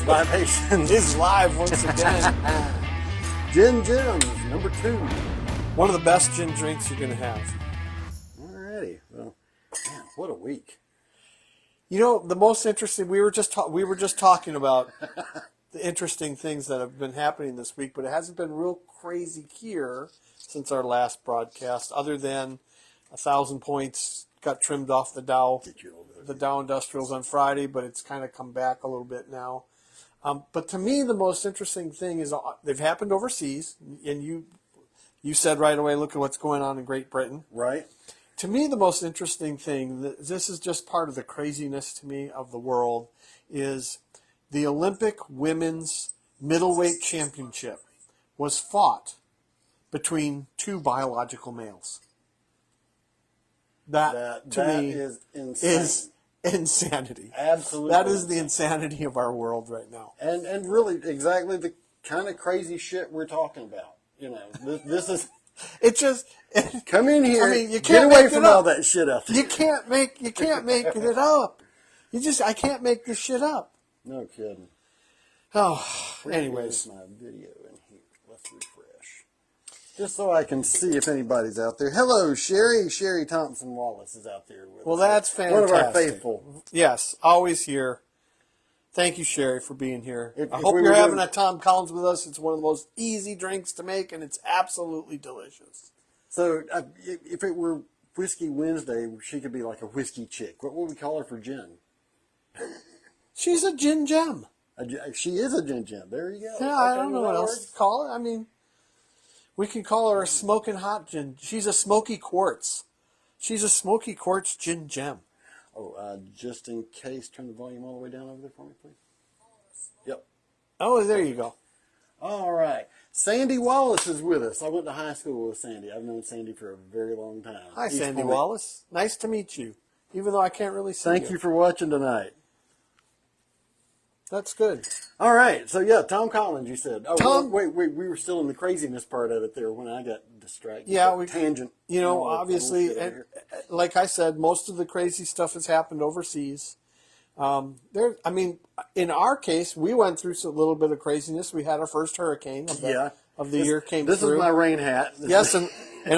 Libations is live once again. Gin Gems, number 2. One of the best gin drinks you're going to have. Alrighty. Well, man, what a week. You know, the most interesting, we were just talking about the interesting things that have been happening this week, but it hasn't been real crazy here since our last broadcast, other than 1,000 points got trimmed off the Dow Industrials on Friday, but it's kind of come back a little bit now. But to me, the most interesting thing is they've happened overseas, and you said right away, look at what's going on in Great Britain. Right. To me, the most interesting thing, this is just part of the craziness to me of the world, is the Olympic Women's Middleweight Championship was fought between 2 biological males. That to me is insane. Is insanity. Absolutely. That is the insanity of our world right now. And really exactly the kind of crazy shit we're talking about. You know, this is... It just... Come in here. I mean, you get can't away make from it up. all that shit out there. You can't make it up. I can't make this shit up. No kidding. Oh, Where anyways. is my video in here? Let's refresh. Just so I can see if anybody's out there. Hello, Sherry. Sherry Thompson Wallace is out there with us. Well, that's fantastic. One of our faithful. Yes, always here. Thank you, Sherry, for being here. I If hope we you're were having doing- a Tom Collins with us. It's one of the most easy drinks to make, and it's absolutely delicious. So if it were Whiskey Wednesday, she could be like a whiskey chick. What would we call her for gin? She's a gin gem. She is a gin gem. There you go. Yeah, Okay, I don't know well, what that else works. to call it. I mean, we can call her a smoking hot gin. She's a smoky quartz. She's a smoky quartz gin gem. Oh, just in case, turn the volume all the way down over there for me, please. Yep. Oh, there you go. All right. Sandy Wallace is with us. I went to high school with Sandy. I've known Sandy for a very long time. Hi, East Sandy Point. Wallace. Nice to meet you, even though I can't really see Thank you for watching tonight. That's good. All right. So, yeah, Tom Collins, you said. Oh, Tom- wait. We were still in the craziness part of it there when I got distracted. Yeah, Tangent. You know, all the obviously, bullshit over and, here. like I said, most of the crazy stuff has happened overseas. I mean, in our case, we went through a little bit of craziness. We had our first hurricane of the year came This through. is my rain hat. Yes, and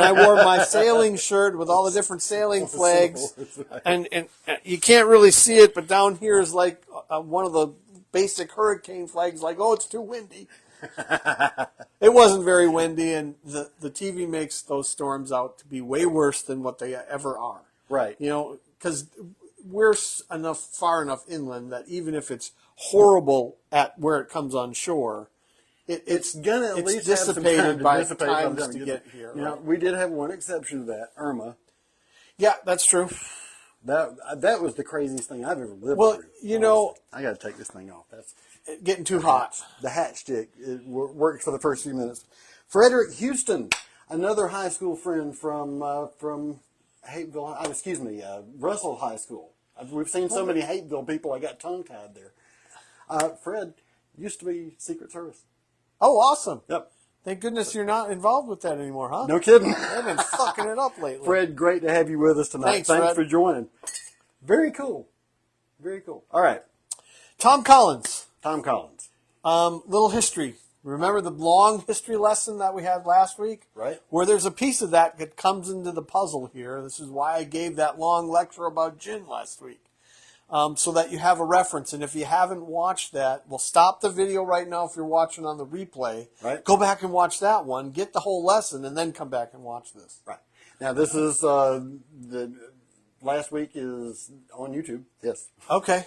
I wore my sailing shirt with all the different sailing flags, and you can't really see it, but down here is like one of the basic hurricane flags, like, oh, it's too windy. It wasn't very windy, and the TV makes those storms out to be way worse than what they ever are. Right. You know, because we're far enough inland that even if it's horrible at where it comes on shore, it's gonna at least dissipated have some time by to dissipate by the times time to it get gets here. You know, Right? we did have one exception to that, Irma. Yeah, that's true. That was the craziest thing I've ever lived Well, through. you know, I got to take this thing off. That's getting too hot. the hat stick. It worked for the first few minutes. Frederick Houston, another high school friend from Hateville. Russell High School. We've seen so many Hateville people. I got tongue tied there. Fred used to be Secret Service. Oh, awesome. Yep. Thank goodness you're not involved with that anymore, huh? No kidding. They've been fucking it up lately. Fred, great to have you with us tonight. Thanks, Thanks Fred. for joining. Very cool. Very cool. All right. Tom Collins. Tom Collins. Little history. Remember the long history lesson that we had last week? Right. Where there's a piece of that comes into the puzzle here. This is why I gave that long lecture about gin last week. So that you have a reference. And if you haven't watched that, we'll stop the video right now if you're watching on the replay. Right. Go back and watch that one, get the whole lesson, and then come back and watch this. Right. Now, this is the last week is on YouTube. Yes. Okay.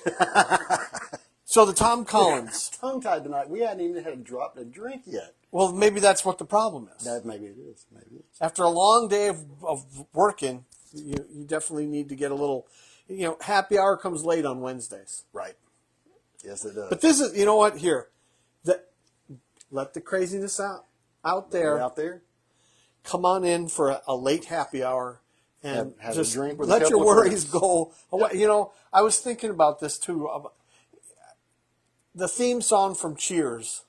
So the Tom Collins. Tongue-tied tonight. We hadn't even had a drop to drink yet. Well, maybe that's what the problem is. Maybe it is. Maybe it is. After a long day of working, you definitely need to get a little, happy hour comes late on Wednesdays. Right. Yes, it does. But this is, you know what, here, let the craziness out there. You're out there? Come on in for a late happy hour and Have just a drink with a let couple your of worries friends. go away. I was thinking about this too. The theme song from Cheers.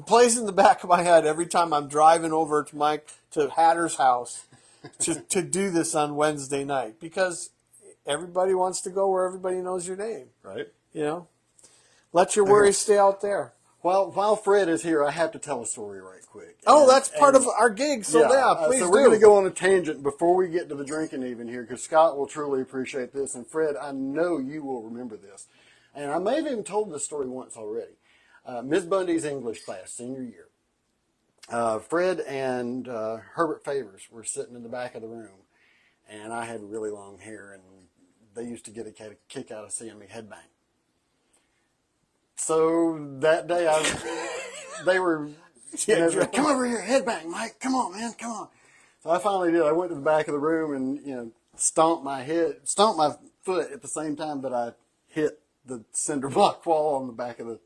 Plays in the back of my head every time I'm driving over to Hatter's house to do this on Wednesday night, because everybody wants to go where everybody knows your name. Right. You know, let your worries stay out there. While Fred is here, I have to tell a story right quick. Oh, that's part of our gig, so please so we're going to go on a tangent before we get to the drinking even here, because Scott will truly appreciate this, and Fred, I know you will remember this. And I may have even told this story once already. Ms. Bundy's English class, senior year. Fred and Herbert Favors were sitting in the back of the room, and I had really long hair, and they used to get a kick out of seeing me headbang. So that day, they were, come over here, headbang, Mike. Come on, man, come on. So I finally did. I went to the back of the room and, stomped my foot at the same time that I hit the cinder block wall on the back of the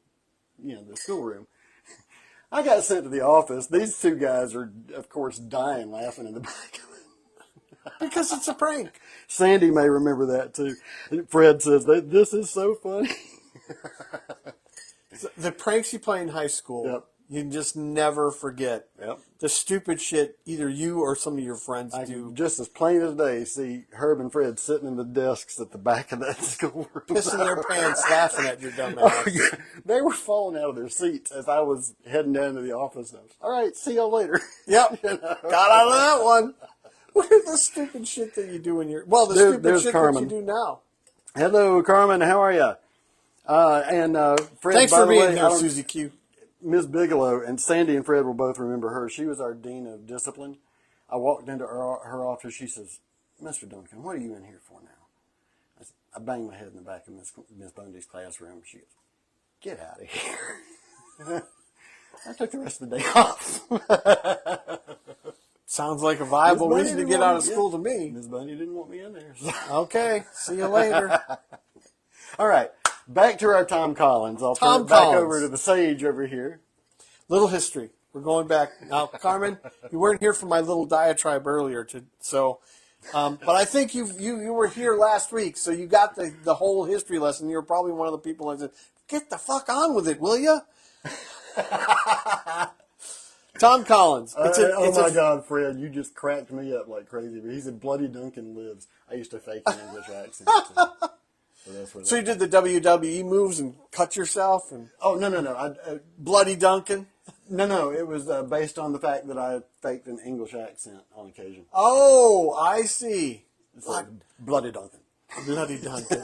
schoolroom. I got sent to the office. These two guys are, of course, dying laughing in the back of it. Because it's a prank. Sandy may remember that, too. Fred says, this is so funny. The pranks you play in high school, Yep. you just never forget. Yep. The stupid shit either you or some of your friends do. Just as plain as day, see Herb and Fred sitting in the desks at the back of that schoolroom. Pissing their pants laughing at your dumb ass. Oh, yeah. They were falling out of their seats as I was heading down to the office. All right, see y'all later. Yep. Got out of that one. Look at the stupid shit that you do in your... Well, stupid shit Carmen. that you do now. Hello, Carmen. How are you? Fred, Thanks by for the being way, here, Susie Q. Ms. Bigelow, and Sandy and Fred will both remember her. She was our Dean of Discipline. I walked into her office. She says, Mr. Duncan, what are you in here for now? I banged my head in the back of Miss Bundy's classroom. She goes, get out of here. I took the rest of the day off. Sounds like a viable reason to get out of school to me. Miss Bundy didn't want me in there. So. Okay, see you later. All right, back to our Tom Collins. I'll turn it back over to the sage over here. Little history. We're going back. Now, Carmen, you weren't here for my little diatribe earlier, but I think you were here last week, so you got the whole history lesson. You were probably one of the people that said, get the fuck on with it, will you? Tom Collins. My God, Fred, you just cracked me up like crazy. He said, Bloody Duncan lives. I used to fake an English accent. So you did the WWE moves and cut yourself? Oh, no. Bloody Duncan? No. It was based on the fact that I faked an English accent on occasion. Oh, I see. Bloody Duncan. Bloody Duncan.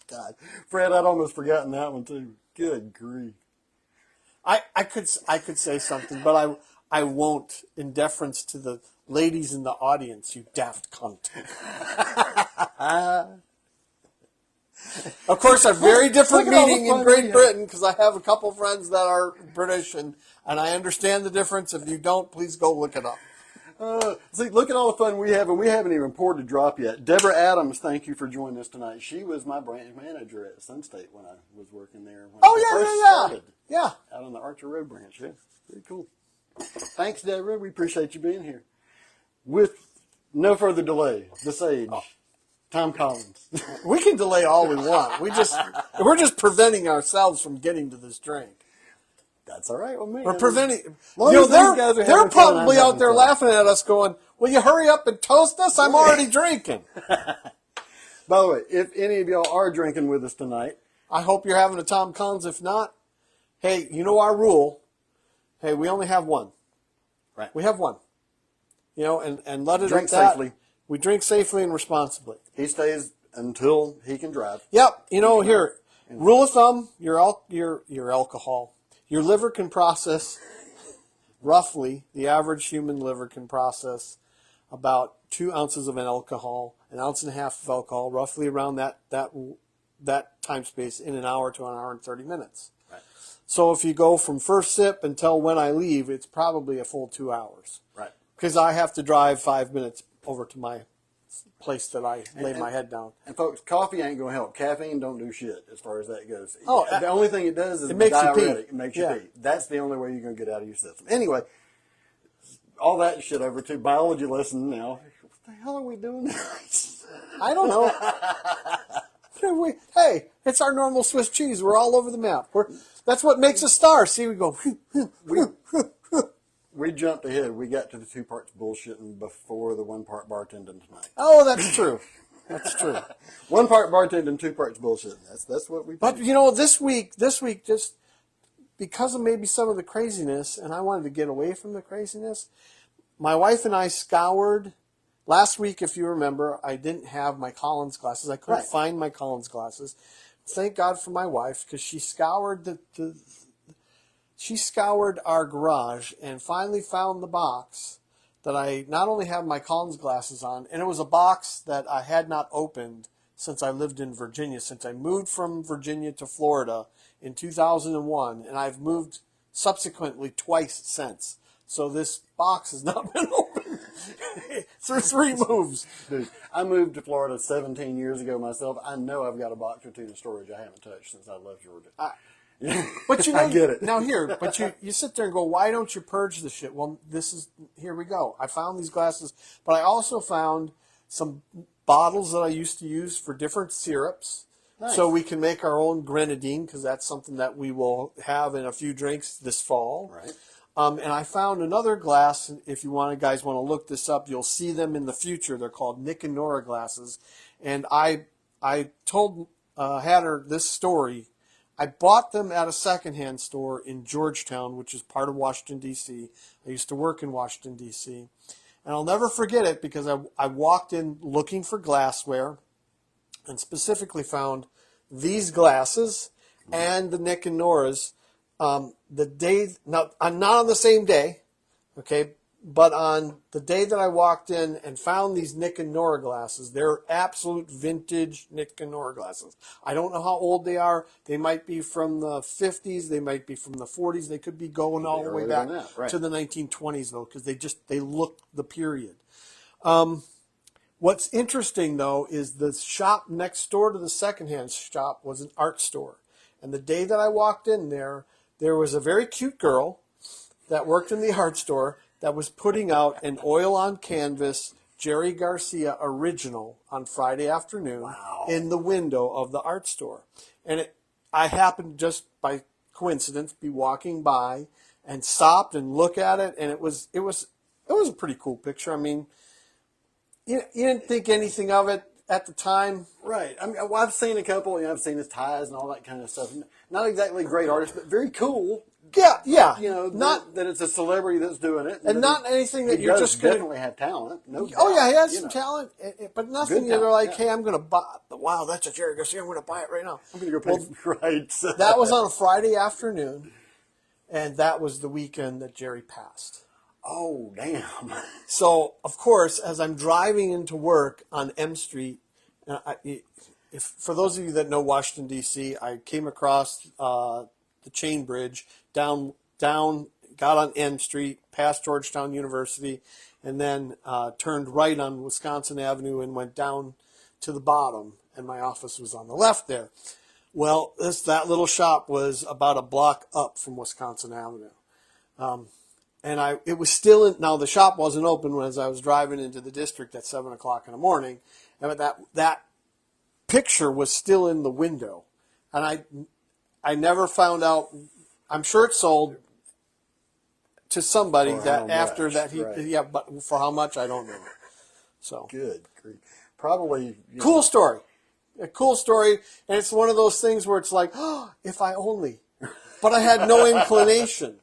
God. Fred, I'd almost forgotten that one, too. Good grief. I could say something, but I won't, in deference to the ladies in the audience, you daft cunt. Of course, a very different meaning in Great Britain, because I have a couple friends that are British, and I understand the difference. If you don't, please go look it up. See, look at all the fun we have, and we haven't even poured a drop yet. Deborah Adams, thank you for joining us tonight. She was my branch manager at Sun State when I was working there. Started. Yeah. Out on the Archer Road branch. Yeah, pretty cool. Thanks, Deborah. We appreciate you being here. With no further delay, the sage, Tom Collins. We can delay all we want. We're just preventing ourselves from getting to this drink. That's all right with me. We're preventing. They're probably out there laughing at us, going, "Will you hurry up and toast us? I'm already drinking." By the way, if any of y'all are drinking with us tonight, I hope you're having a Tom Collins. If not, hey, you know our rule. Hey, we only have one. Right. We have one. And let it drink safely. We drink safely and responsibly. He stays until he can drive. Yep. Here, rule of thumb: your alcohol. Your liver can process, roughly, the average human liver can process about 2 ounces of an alcohol, 1.5 ounces of alcohol, roughly around that time space in an hour to an hour and 30 minutes. Right. So if you go from first sip until when I leave, it's probably a full 2 hours. Right. Because I have to drive 5 minutes over to my place that I lay my head down. And folks, coffee ain't going to help. Caffeine don't do shit as far as that goes. Oh, the only thing it does is it makes you pee. It makes you pee. That's the only way you're going to get out of your system. Anyway, all that shit over to biology lesson now. What the hell are we doing? I don't know. Hey, it's our normal Swiss cheese. We're all over the map. That's what makes us stars. See, we go. We jumped ahead. We got to the 2 parts bullshitting before the 1 part bartending tonight. Oh, that's true. That's true. 1 part bartending, 2 parts bullshitting. That's what we do. But you know, this week, just because of maybe some of the craziness, and I wanted to get away from the craziness, my wife and I scoured. Last week, if you remember, I didn't have my Collins glasses. I couldn't find my Collins glasses. Thank God for my wife, because she scoured she scoured our garage and finally found the box that I not only have my Collins glasses on, and it was a box that I had not opened since I lived in Virginia, since I moved from Virginia to Florida in 2001, and I've moved subsequently twice since. So this box has not been opened through 3 moves. Dude, I moved to Florida 17 years ago myself. I know I've got a box or 2 in storage I haven't touched since I left Georgia. But you know, I get it. Now but you sit there and go, why don't you purge the shit? Well, here we go. I found these glasses, but I also found some bottles that I used to use for different syrups. Nice. So we can make our own grenadine, because that's something that we will have in a few drinks this fall. Right. And I found another glass. If you guys want to look this up, you'll see them in the future. They're called Nick and Nora glasses. And I told Hatter this story. I bought them at a secondhand store in Georgetown, which is part of Washington, D.C. I used to work in Washington, D.C. And I'll never forget it, because I walked in looking for glassware and specifically found these glasses and the Nick and Nora's. The day, now, I'm not on the same day, okay, but on the day that I walked in and found these Nick and Nora glasses, they're absolute vintage Nick and Nora glasses. I don't know how old they are. They might be from the 50s. They might be from the 40s. They could be going all the way back to the 1920s, though, because they look the period. What's interesting, though, is the shop next door to the secondhand shop was an art store. And the day that I walked in there was a very cute girl that worked in the art store that was putting out an oil on canvas Jerry Garcia original on Friday afternoon in the window of the art store. And I happened, just by coincidence, be walking by and stopped and look at it, and it was a pretty cool picture. I mean, you didn't think anything of it at the time. Right. I mean, well, I've seen a couple. I've seen his ties and all that kind of stuff. Not exactly great artists, but very cool. Yeah. You know, not that it's a celebrity that's doing it, and not anything that you're just going to definitely have talent. No doubt. Oh yeah, he has some talent, but nothing Good you're like, talent, hey, I'm going to buy. Wow, that's a Jerry Garcia. I'm going to buy it right now. I'm going to go pay right. That was on a Friday afternoon, and that was the weekend that Jerry passed. Oh, damn. So, of course, as I'm driving into work on M Street, for those of you that know Washington, D.C., I came across the Chain Bridge, down, got on M Street, past Georgetown University, and then turned right on Wisconsin Avenue and went down to the bottom, and my office was on the left there. Well, that little shop was about a block up from Wisconsin Avenue. And it was still now the shop wasn't open as I was driving into the district at 7 o'clock in the morning, and that picture was still in the window, and I never found out. I'm sure it sold to somebody but for how much I don't know. So good, probably cool story, a cool story, and it's one of those things where it's like, oh, if I only, but I had no inclination.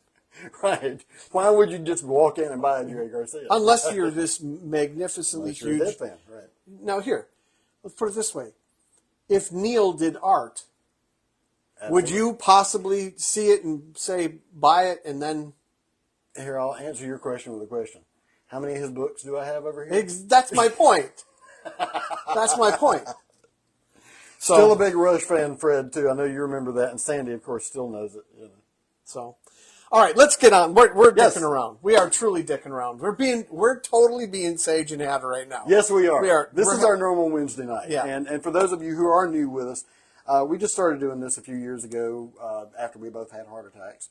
Right. Why would you just walk in and buy a Jerry Garcia? Unless you're this magnificently huge. You're a fan, right. Now here, let's put it this way. If Neil did art, would you possibly see it and say, buy it, and then... Here, I'll answer your question with a question. How many of his books do I have over here? That's my point. That's my point. Still a big Rush fan, Fred, too. I know you remember that. And Sandy, of course, still knows it. You know. So... All right, let's get on. We're dicking around. We are truly dicking around. We're totally being Sage and Hatter right now. Yes, we are. This is our normal Wednesday night. Yeah. And for those of you who are new with us, we just started doing this a few years ago after we both had heart attacks.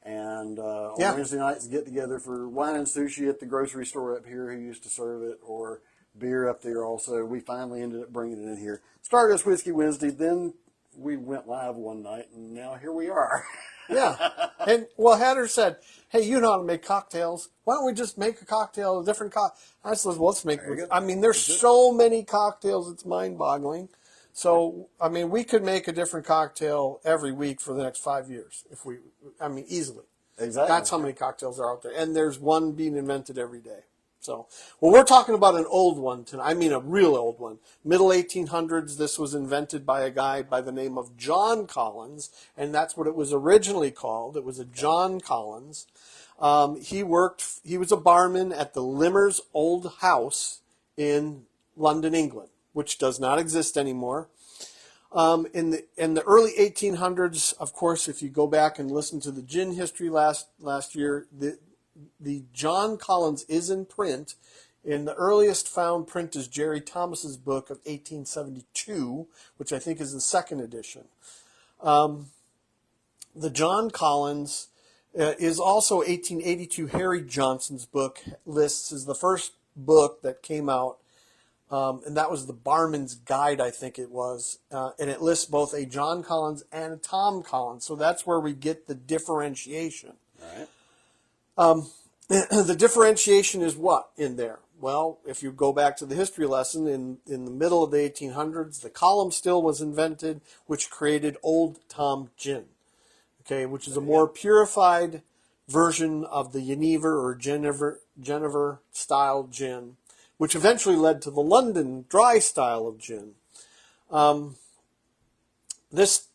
And on Wednesday nights, get together for wine and sushi at the grocery store up here who used to serve it, or beer up there also. We finally ended up bringing it in here. Started as Whiskey Wednesday, then we went live one night, and now here we are. Yeah. And, well, Hatter said, hey, you know how to make cocktails. Why don't we just make a cocktail, a different cocktail? I said, well, let's make, I mean, there's so many cocktails, it's mind-boggling. So, I mean, we could make a different cocktail every week for the next 5 years, if we, I mean, easily. Exactly. That's how many cocktails are out there. And there's one being invented every day. So, well, we're talking about an old one tonight. I mean, a real old one. Middle 1800s, this was invented by a guy by the name of John Collins, and that's what it was originally called. It was a John Collins. He was a barman at the Limmer's Old House in London, England, which does not exist anymore. In the early 1800s, of course, if you go back and listen to the gin history last year, the John Collins is in print. And the earliest found print is Jerry Thomas's book of 1872, which I think is the second edition. The John Collins is also 1882. Harry Johnson's book lists is the first book that came out. And that was the Barman's Guide, I think it was. And it lists both a John Collins and a Tom Collins. So that's where we get the differentiation. Right. The differentiation is what in there? Well, if you go back to the history lesson, in the middle of the 1800s, the column still was invented, which created Old Tom Gin, okay, which is a more purified version of the Genever or Genever style gin, which eventually led to the London dry style of gin. This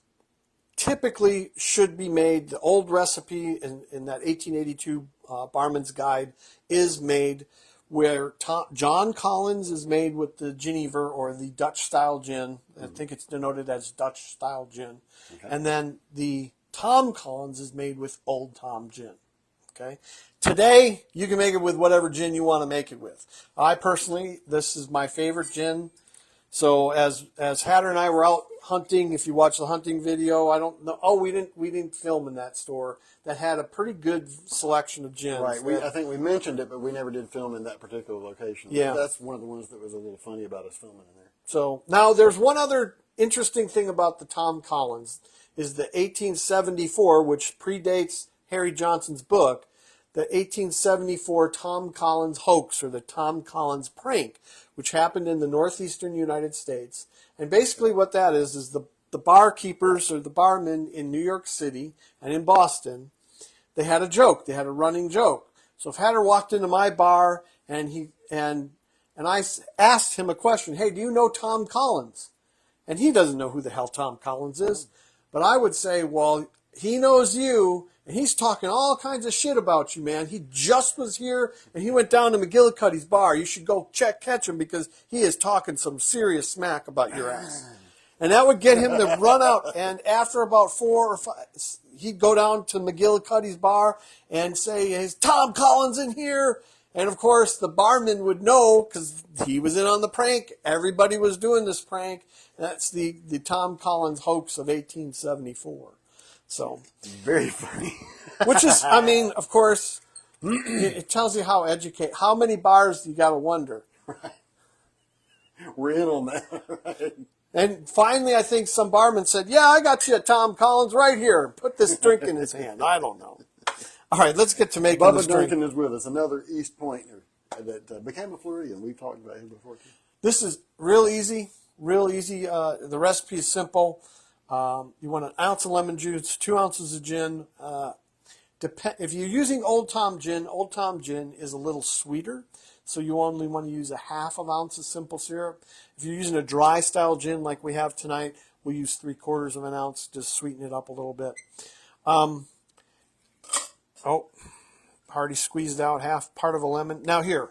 typically should be made, the old recipe in that 1882 Barman's Guide is made where John Collins is made with the Genever or the Dutch style gin. I think it's denoted as Dutch style gin. Okay. And then the Tom Collins is made with Old Tom gin. Okay. Today, you can make it with whatever gin you want to make it with. I personally, this is my favorite gin. So as Hatter and I were out hunting, if you watch the hunting video, I don't know. Oh, we didn't film in that store. That had a pretty good selection of gins. Right. I think we mentioned it, but we never did film in that particular location. Yeah. That's one of the ones that was a little funny about us filming in there. So now there's one other interesting thing about the Tom Collins is the 1874, which predates Harry Johnson's book, the 1874 Tom Collins hoax or the Tom Collins prank, which happened in the northeastern United States. And basically what that is the barkeepers or the barmen in New York City and in Boston, they had a joke. They had a running joke. So if Hatter walked into my bar and I asked him a question, hey, do you know Tom Collins? And he doesn't know who the hell Tom Collins is. But I would say, well, he knows you, and he's talking all kinds of shit about you, man. He just was here, and he went down to McGillicuddy's bar. You should go catch him because he is talking some serious smack about your ass. And that would get him to run out. And after about 4 or 5, he'd go down to McGillicuddy's bar and say, is Tom Collins in here? And, of course, the barman would know because he was in on the prank. Everybody was doing this prank. That's the Tom Collins hoax of 1874. So very funny. Which is, I mean, of course, it tells you how many bars you got to wonder. Right. We're in on that. Right. And finally, I think some barman said, yeah, I got you a Tom Collins right here. Put this drink in his hand. I don't know. All right, let's get to making this drink. Bubba Duncan is with us, another East Pointer that became a Floridian. We've talked about him before, too. This is real easy. The recipe is simple. You want an ounce of lemon juice, 2 ounces of gin. If you're using Old Tom gin is a little sweeter, so you only want to use a half of an ounce of simple syrup. If you're using a dry style gin like we have tonight, we'll use 3/4 of an ounce, just sweeten it up a little bit. Already squeezed out part of a lemon. Now here,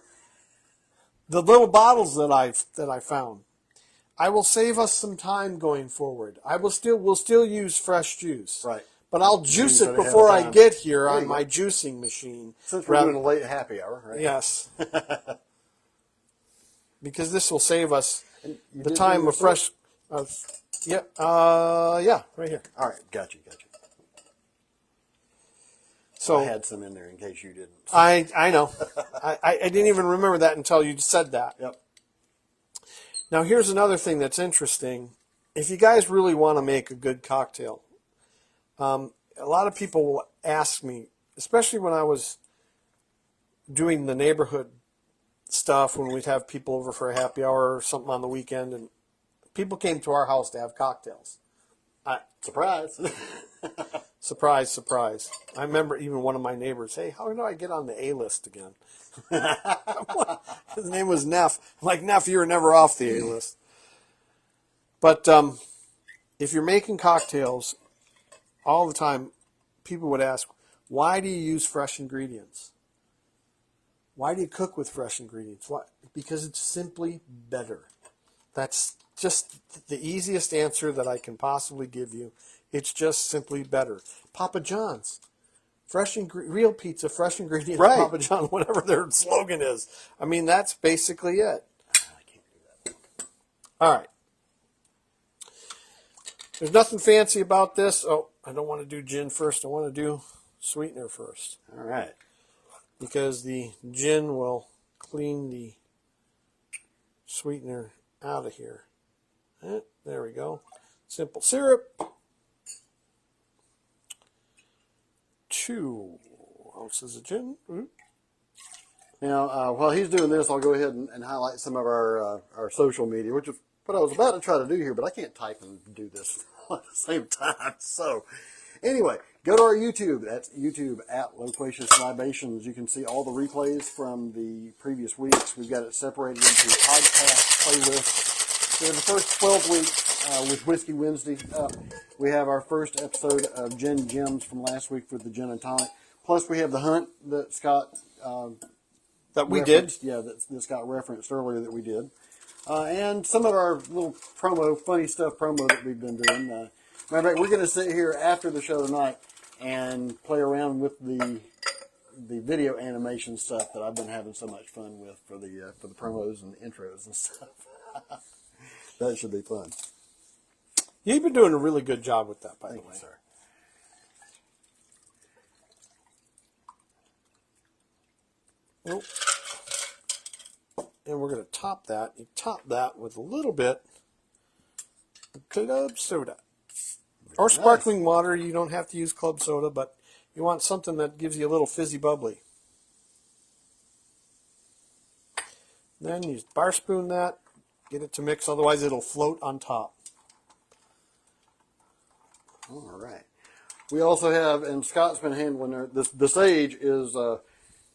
the little bottles that I found. I will save us some time going forward. We'll still use fresh juice. Right. But I'll juice it before I get here on my juicing machine. Since we're doing a late happy hour, right? Yes. Because this will save us the time of fresh. Yeah, right here. All right, got you. So I had some in there in case you didn't. I know. I didn't even remember that until you said that. Yep. Now, here's another thing that's interesting. If you guys really want to make a good cocktail, a lot of people will ask me, especially when I was doing the neighborhood stuff, when we'd have people over for a happy hour or something on the weekend, and people came to our house to have cocktails. Surprise. Surprise, surprise. I remember even one of my neighbors, hey, how do I get on the A-list again? His name was Neff. I'm like, Neff, you were never off the A-list. But if you're making cocktails all the time, people would ask, why do you use fresh ingredients? Why do you cook with fresh ingredients? Why? Because it's simply better. That's just the easiest answer that I can possibly give you. It's just simply better. Papa John's, real pizza, fresh ingredients, right. Papa John, whatever their slogan is. I mean, that's basically it. I can't do that. All right. There's nothing fancy about this. Oh, I don't want to do gin first. I want to do sweetener first. All right. Because the gin will clean the sweetener out of here. There we go. Simple syrup. 2 ounces of gin. Now, while he's doing this, I'll go ahead and highlight some of our social media, which is what I was about to try to do here, but I can't type and do this at the same time. So, anyway, go to our YouTube. That's YouTube at Loquacious Libations. You can see all the replays from the previous weeks. We've got it separated into podcast playlists. So, the first 12 weeks with Whiskey Wednesday, we have our first episode of Gin Gems from last week with the gin and tonic. Plus, we have the hunt that Scott that we did. Yeah, that Scott referenced earlier that we did. And some of our little funny stuff promo that we've been doing. Matter of fact, we're going to sit here after the show tonight and play around with the video animation stuff that I've been having so much fun with for the promos and intros and stuff. That should be fun. You've been doing a really good job with that, by the way. Thank you, sir. Oh. And we're going to top that. You top that with a little bit of club soda. Or sparkling water. You don't have to use club soda, but you want something that gives you a little fizzy bubbly. Then you bar spoon that. Get it to mix, otherwise it'll float on top. All right. We also have, and Scott's been handling the Sage is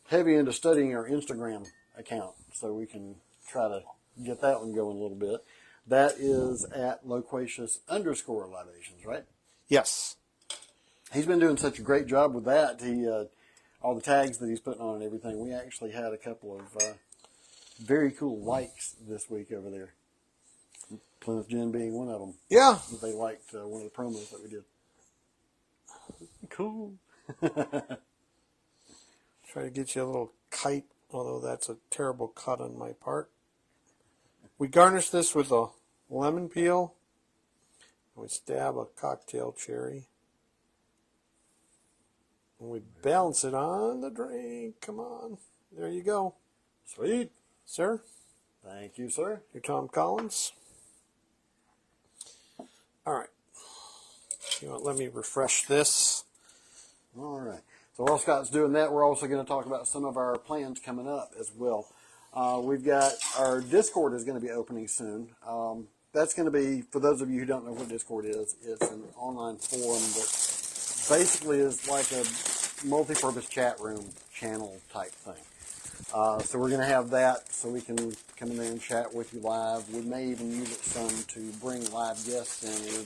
heavy into studying our Instagram account, so we can try to get that one going a little bit. That is at Loquacious_Libations, right? Yes. He's been doing such a great job with that. All the tags that he's putting on and everything. We actually had a couple of very cool likes this week over there. Plymouth Gin being one of them. Yeah. They liked one of the promos that we did. Cool. Try to get you a little kite, although that's a terrible cut on my part. We garnish this with a lemon peel. We stab a cocktail cherry. And we balance it on the drink. Come on. There you go. Sweet. Sir? Thank you, sir. You're Tom Collins. All right. Let me refresh this. All right. So while Scott's doing that, we're also going to talk about some of our plans coming up as well. We've got our Discord is going to be opening soon. That's going to be, for those of you who don't know what Discord is, it's an online forum that basically is like a multi-purpose chat room channel type thing. So we're going to have that so we can come in there and chat with you live. We may even use it some to bring live guests in. We're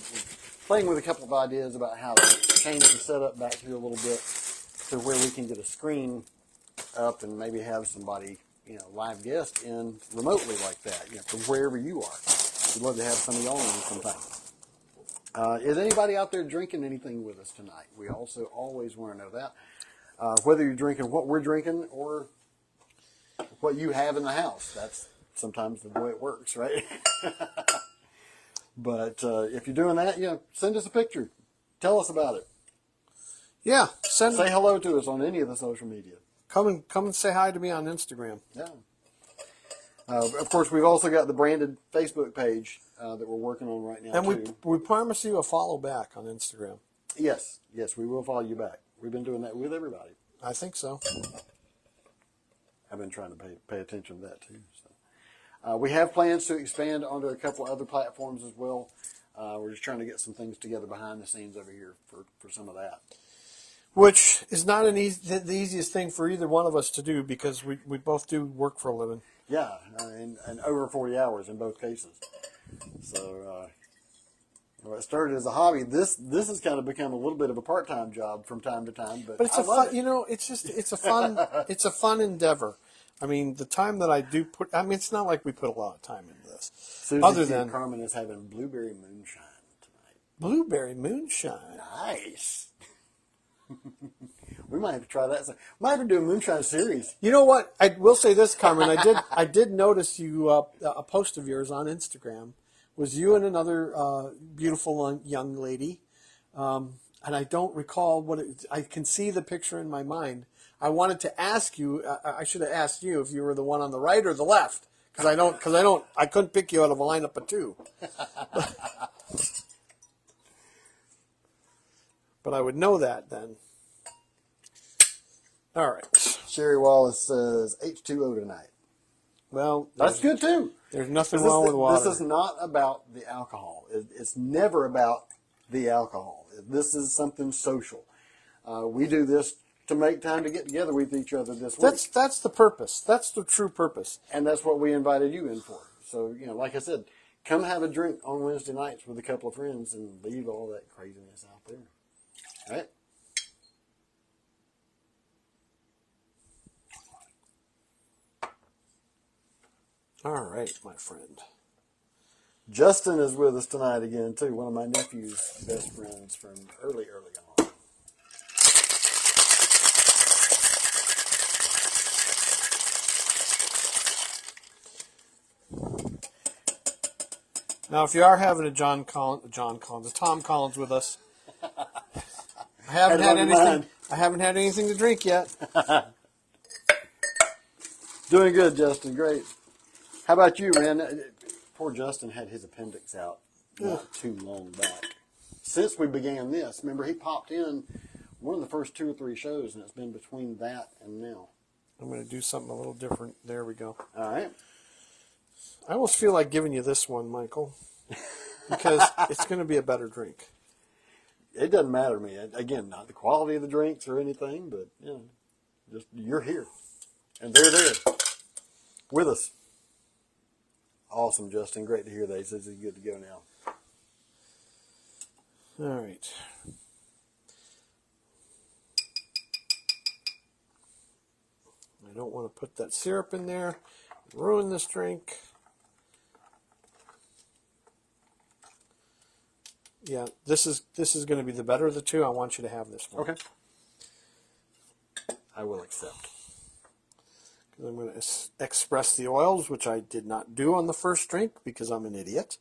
playing with a couple of ideas about how to change the setup back here a little bit to where we can get a screen up and maybe have somebody, live guest in remotely like that, from wherever you are. We'd love to have some of y'all in sometime. Is anybody out there drinking anything with us tonight? We also always want to know that. Whether you're drinking what we're drinking or what you have in the house. That's sometimes the way it works, right? But if you're doing that, send us a picture. Tell us about it. Yeah. Say hello to us on any of the social media. Come and say hi to me on Instagram. Yeah. Of course, we've also got the branded Facebook page that we're working on right now, and we promise you a follow back on Instagram. Yes, we will follow you back. We've been doing that with everybody. I think so. I've been trying to pay attention to that too. So, we have plans to expand onto a couple other platforms as well. We're just trying to get some things together behind the scenes over here for some of that. Which is not the easiest thing for either one of us to do because we both do work for a living. Yeah, and over 40 hours in both cases. So, it started as a hobby. This has kind of become a little bit of a part-time job from time to time. But it's it's a fun endeavor. I mean, the time that I do put, I mean, it's not like we put a lot of time into this. Other than Carmen is having blueberry moonshine tonight. Blueberry moonshine. Nice. We might have to try that. Might have to do a moonshine series. You know what? I will say this, Carmen. I did notice you a post of yours on Instagram. Was you and another beautiful young lady, and I don't recall what I can see the picture in my mind. I wanted to ask you. I should have asked you if you were the one on the right or the left, because I couldn't pick you out of a lineup of two. But I would know that then. All right. Sherry Wallace says H2O tonight. Well, that's good too. There's nothing wrong with water. This is not about the alcohol. It's never about the alcohol. This is something social. We do this to make time to get together with each other this week. That's the purpose. That's the true purpose. And that's what we invited you in for. So, like I said, come have a drink on Wednesday nights with a couple of friends and leave all that craziness out there. All right? All right, my friend. Justin is with us tonight again, too. One of my nephew's best friends from early on. Now, if you are having a Tom Collins with us, I haven't had anything to drink yet. Doing good, Justin. Great. How about you, man? Poor Justin had his appendix out not too long back. Since we began this, remember, he popped in one of the first 2 or 3 shows, and it's been between that and now. I'm going to do something a little different. There we go. All right. I almost feel like giving you this one, Michael, because it's going to be a better drink. It doesn't matter to me. Again, not the quality of the drinks or anything, but just you're here, and they're there with us. Awesome, Justin. Great to hear that. He says he's good to go now. All right. I don't want to put that syrup in there. Ruin this drink. Yeah, this is going to be the better of the two. I want you to have this one. Okay. I will accept. I'm going to express the oils, which I did not do on the first drink because I'm an idiot.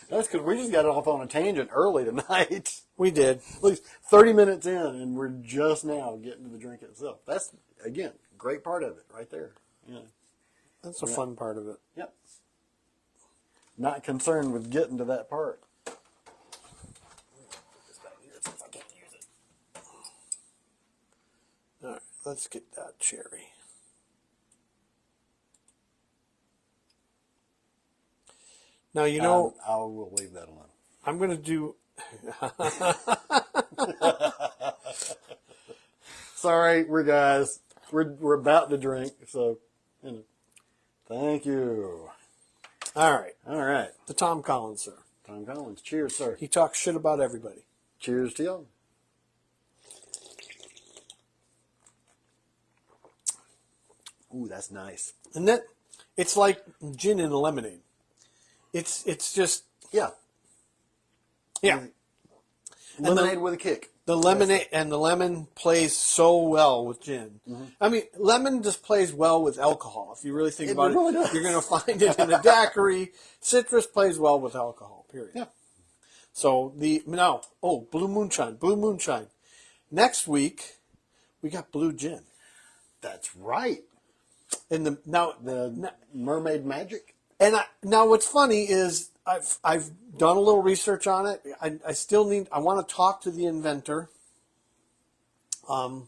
That's because we just got off on a tangent early tonight. We did. At least 30 minutes in, and we're just now getting to the drink itself. That's, again, great part of it right there. Yeah. That's a fun part of it. Yep. Not concerned with getting to that part. All right, let's get that cherry. Now, I will leave that alone. I'm going to do... Sorry, we're about to drink, so, thank you. All right. All right. The Tom Collins, sir. Tom Collins. Cheers, sir. He talks shit about everybody. Cheers to you. Ooh, that's nice. And then it's like gin and lemonade. It's just yeah. Lemonade with a kick. The lemonade and the lemon plays so well with gin. Mm-hmm. I mean, lemon just plays well with alcohol. If you really think about really does. You're going to find it in a daiquiri. Citrus plays well with alcohol. Period. Yeah. So blue moonshine. Next week we got blue gin. That's right. And the mermaid magic. And now what's funny is I've done a little research on it. I want to talk to the inventor. And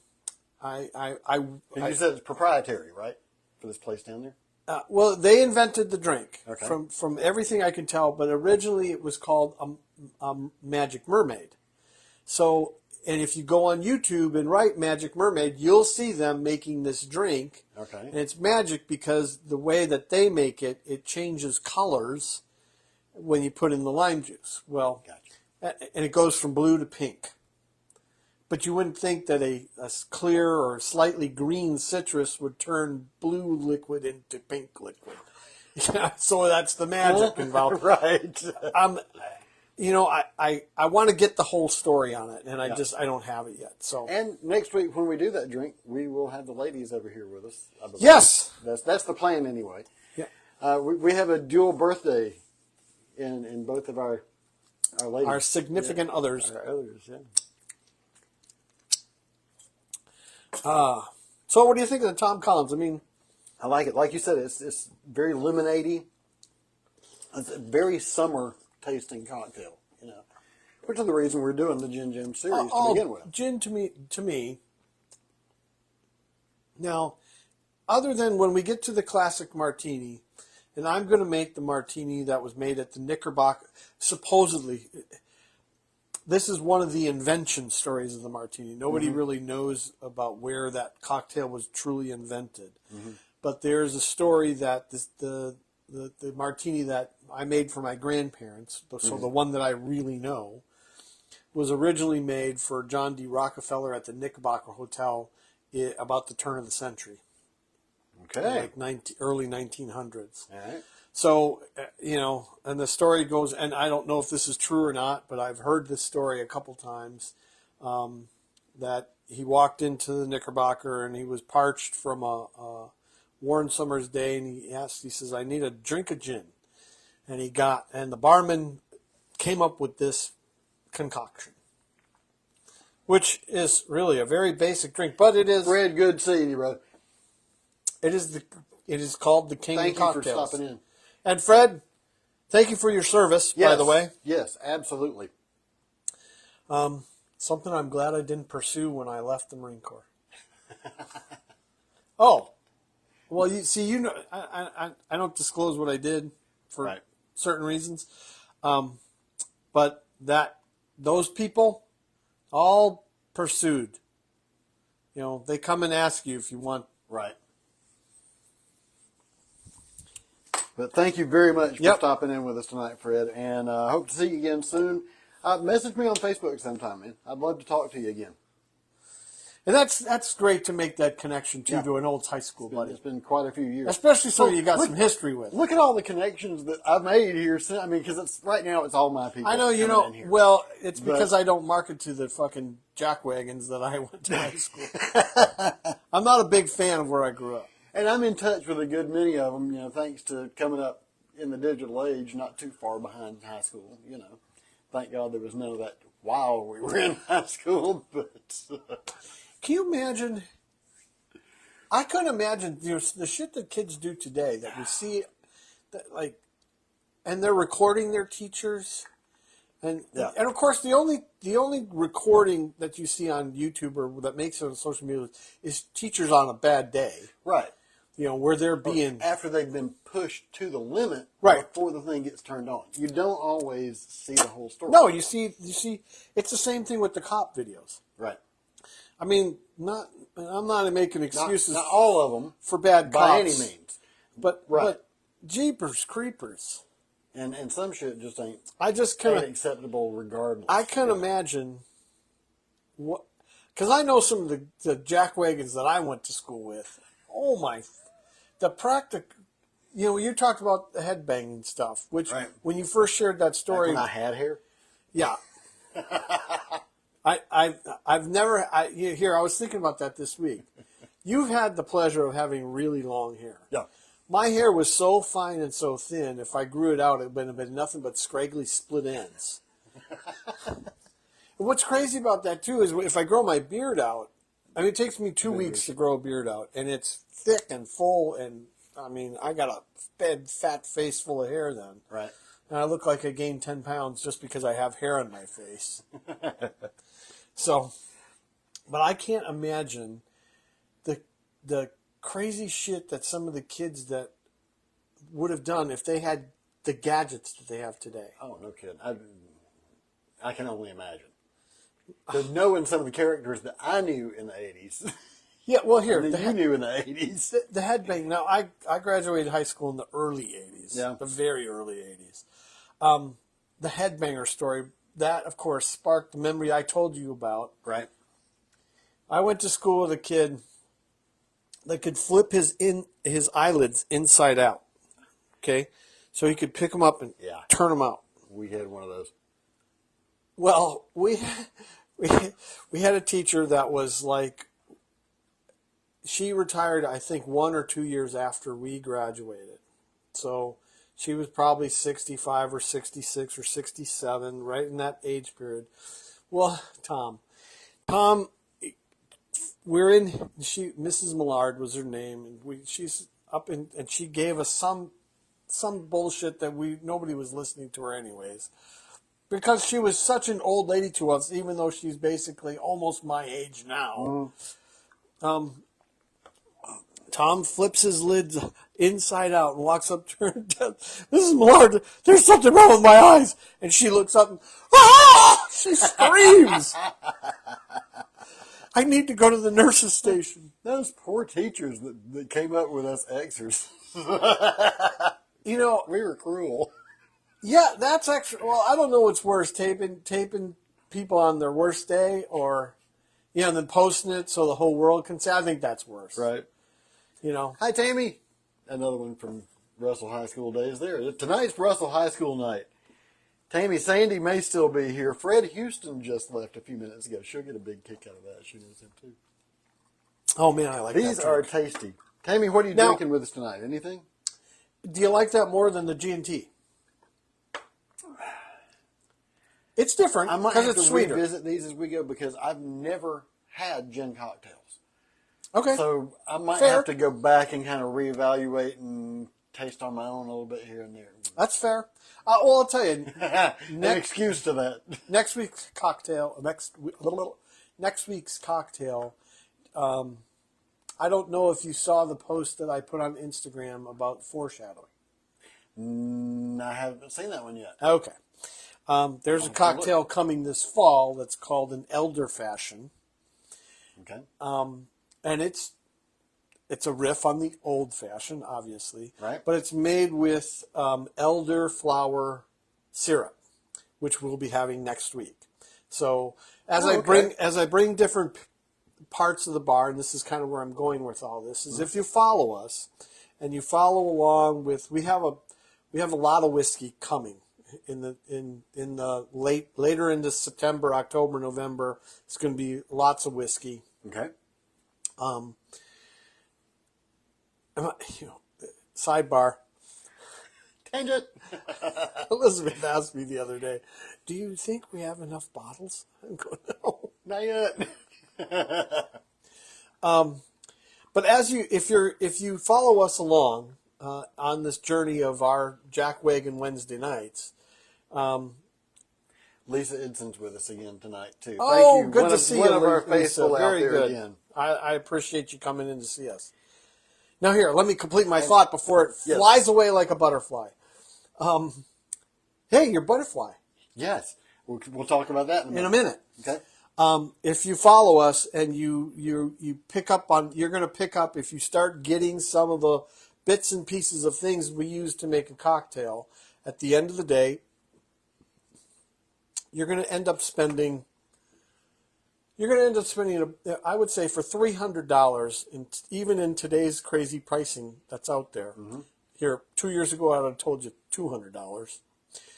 you said it's proprietary, right, for this place down there? Well, they invented the drink Okay. from everything I can tell, but originally it was called a Magic Mermaid. So, and if you go on YouTube and write Magic Mermaid, you'll see them making this drink. Okay. And it's magic because the way that they make it, it changes colors when you put in the lime juice. Well, Gotcha. And it goes from blue to pink. But you wouldn't think that a clear or slightly green citrus would turn blue liquid into pink liquid. So that's the magic involved. Right. I want to get the whole story on it, and I don't have it yet. So. And next week when we do that drink, we will have the ladies over here with us. I believe. Yes. That's the plan anyway. Yeah. We have a dual birthday in both of our ladies. Our significant others. Our others, yeah. So what do you think of the Tom Collins? I mean, I like it. Like you said, it's very lemonade-y. It's a very summer tasting cocktail, which is the reason we're doing the Gin Jam series to begin with. Gin to me. Now, other than when we get to the classic martini, and I'm going to make the martini that was made at the Knickerbocker, supposedly. This is one of the invention stories of the martini. Nobody really knows about where that cocktail was truly invented. Mm-hmm. But there's a story that the martini that I made for my grandparents, so the one that I really know, was originally made for John D. Rockefeller at the Knickerbocker Hotel about the turn of the century. Okay. Like early 1900s. All right. So, and the story goes, and I don't know if this is true or not, but I've heard this story a couple times, that he walked into the Knickerbocker and he was parched from a warm summer's day, and he says, I need a drink of gin. And the barman came up with this concoction, which is really a very basic drink, but it is. Fred, good seeing you, bro. It is called the King of Cocktails. Thank you for stopping in. And Fred, thank you for your service, by the way. Yes, absolutely. Something I'm glad I didn't pursue when I left the Marine Corps. Oh, well, I don't disclose what I did for certain reasons, but those people all pursued. They come and ask you if you want. Right. But thank you very much for stopping in with us tonight, Fred, and I hope to see you again soon. Message me on Facebook sometime, man. I'd love to talk to you again. And that's great to make that connection, too, to an old high school buddy. It's been quite a few years. Especially you got some history with. Look at all the connections that I've made here. Because right now it's all my people. I know, in here. Well, it's because I don't market to the fucking jackwagons that I went to high school. I'm not a big fan of where I grew up. And I'm in touch with a good many of them, thanks to coming up in the digital age, not too far behind high school, Thank God there was none of that while we were in high school, but... Can you imagine? I couldn't imagine the shit that kids do today that we see, and they're recording their teachers, and of course the only recording that you see on YouTube or that makes it on social media is teachers on a bad day, right? Where they're being after they've been pushed to the limit, before the thing gets turned on. You don't always see the whole story. No, you see, it's the same thing with the cop videos, right? I mean, I'm not making excuses. Not all of them for bad cops by any means, but jeepers creepers, and some shit just ain't. I just kind of acceptable regardless. I can imagine what, because I know some of the jackwagons that I went to school with. Oh my, the practical. You talked about the headbanging stuff, which when you first shared that story, when I had hair. Yeah. I've never here. I was thinking about that this week. You've had the pleasure of having really long hair. Yeah. My hair was so fine and so thin. If I grew it out, it would have been nothing but scraggly split ends. What's crazy about that too is if I grow my beard out, it takes me 2 weeks to grow a beard out, and it's thick and full, and I got a fat face full of hair then. Right. and I look like I gained 10 pounds just because I have hair on my face. So, but I can't imagine the crazy shit that some of the kids that would have done if they had the gadgets that they have today. Oh, no kidding. I can only imagine. So knowing some of the characters that I knew in the 80s. Yeah, well, here. And that you knew in the 80s. The headbang. Now, I graduated high school in the early 80s. Yeah. The very early 80s. The headbanger story, that, of course, sparked the memory I told you about. Right. I went to school with a kid that could flip his eyelids inside out. Okay? So he could pick them up and turn them out. We had one of those. Well, we had a teacher that was like, she retired, I think, 1 or 2 years after we graduated. So she was probably 65 or 66 or 67, right in that age period. Well, Tom, Mrs. Millard was her name, and she's up in, and she gave us some bullshit that nobody was listening to her anyways, because she was such an old lady to us, even though she's basically almost my age now. Tom flips his lids inside out and walks up to her and says, "Mrs. Millard, there's something wrong with my eyes." And she looks up and, she screams. I need to go to the nurse's station. Those poor teachers that came up with us Xers. You know, we were cruel. Yeah, that's actually, well, I don't know what's worse, taping people on their worst day or, and then posting it so the whole world can see. I think that's worse. Right. Hi, Tammy. Another one from Russell High School days there. Tonight's Russell High School night. Tammy Sandy may still be here. Fred Houston just left a few minutes ago. She'll get a big kick out of that. She knows him, too. Oh, man, I like that. These are tasty. Tammy, what are you drinking with us tonight? Anything? Do you like that more than the G&T? It's different because it's sweeter. I might have to revisit these as we go because I've never had gin cocktails. Okay. So I might have to go back and kind of reevaluate and taste on my own a little bit here and there. That's fair. Well, I'll tell you. An excuse to that. Next week's cocktail. I don't know if you saw the post that I put on Instagram about foreshadowing. I haven't seen that one yet. Okay. There's a cocktail coming this fall that's called an Elder Fashion. Okay. And it's a riff on the Old Fashioned, obviously. Right. But it's made with elder flower syrup, which we'll be having next week. So as I bring different parts of the bar, and this is kind of where I'm going with all this, is if you follow us and you follow along with, we have a lot of whiskey coming in the later into September, October, November. It's going to be lots of whiskey. Okay. Sidebar. Tangent. Elizabeth asked me the other day, "Do you think we have enough bottles?" I'm going, "No, not yet." But if you follow us along on this journey of our Jackwagon Wednesday nights, Lisa Idson's with us again tonight too. Oh, Thank you. good to see you, one of our Lisa. faithful out Very there good. again. I appreciate you coming in to see us. Now here, let me complete my thought before it Yes. flies away like a butterfly. Hey, your butterfly. Yes, we'll talk about that In a minute. Okay. If you follow us and you pick up on, you're going to pick up, if you start getting some of the bits and pieces of things we use to make a cocktail, at the end of the day, you're going to end up spending, I would say, for $300, even in today's crazy pricing that's out there. Mm-hmm. Here, 2 years ago, I would have told you $200.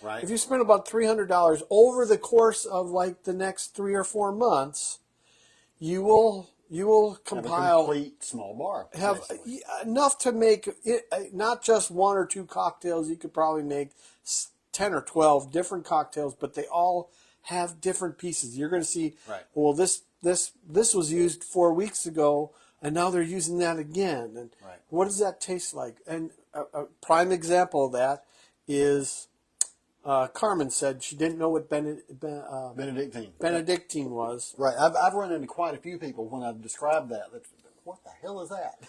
Right. If you spend about $300 over the course of like the next 3 or 4 months, you will compile a complete small bar. Have enough to make it, not just 1 or 2 cocktails. You could probably make 10 or 12 different cocktails, but they all have different pieces. You're going to see, right. Well, this was used 4 weeks ago, and now they're using that again. And right. What does that taste like? And a prime example of that is Carmen said she didn't know what Benedictine was. Right. I've run into quite a few people when I've described that. What the hell is that?